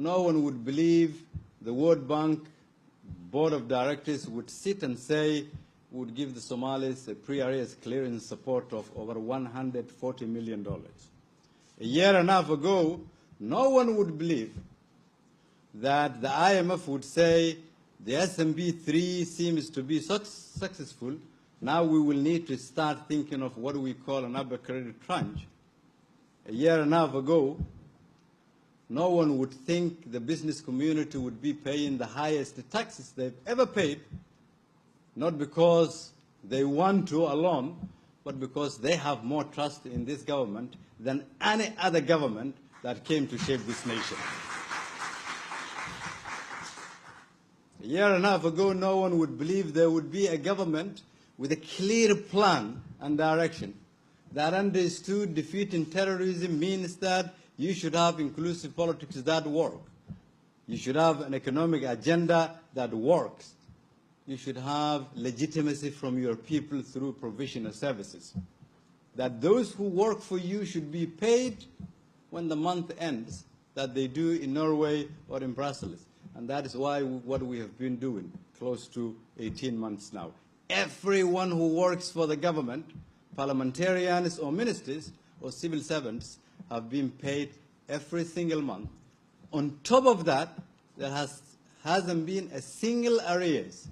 no one would believe the World Bank Board of Directors would sit and say, would give the Somalis a pre-arrest clearance support of over $140 million. A year and a half ago, no one would believe that the IMF would say the SMB3 seems to be such successful. Now we will need to start thinking of what we call an upper credit tranche. A year and a half ago, no one would think the business community would be paying the highest taxes they've ever paid, not because they want to alone, but because they have more trust in this government than any other government that came to shape this nation. A year and a half ago, no one would believe there would be a government with a clear plan and direction that understood defeating terrorism means that you should have inclusive politics that work. You should have an economic agenda that works. You should have legitimacy from your people through provisional services. That those who work for you should be paid when the month ends, that they do in Norway or in Brussels. And that is why what we have been doing close to 18 months now. Everyone who works for the government, parliamentarians or ministers or civil servants, have been paid every single month. On top of that, there hasn't been a single arrears,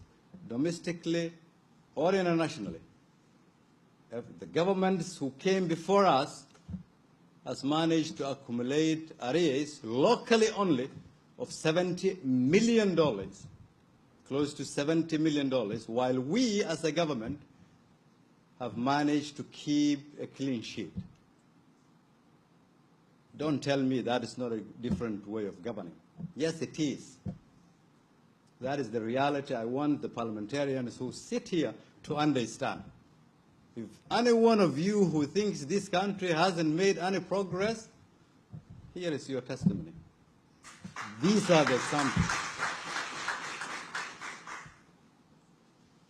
domestically or internationally. The governments who came before us has managed to accumulate arrears locally only of $70 million, close to $70 million, while we as a government have managed to keep a clean sheet. Don't tell me that is not a different way of governing. Yes, it is. That is the reality I want the parliamentarians who sit here to understand. If any one of you who thinks this country hasn't made any progress, here is your testimony. These are the examples.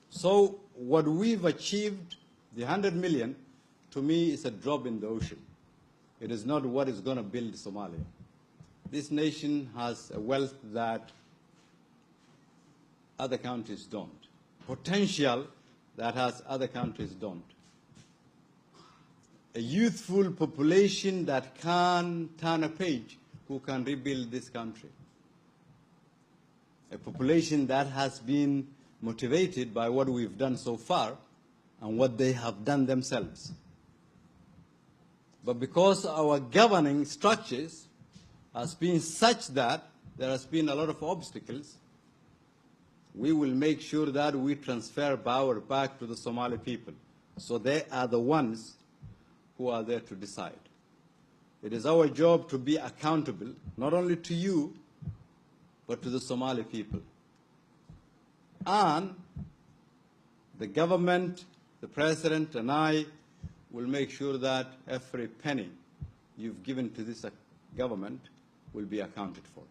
So what we've achieved, the 100 million, to me is a drop in the ocean. It is not what is going to build Somalia. This nation has a wealth that other countries don't. Potential that has other countries don't. A youthful population that can turn a page, who can rebuild this country. A population that has been motivated by what we've done so far and what they have done themselves. But because our governing structures has been such that there has been a lot of obstacles, we will make sure that we transfer power back to the Somali people. So they are the ones who are there to decide. It is our job to be accountable, not only to you, but to the Somali people. And the government, the president, and I will make sure that every penny you've given to this government will be accounted for.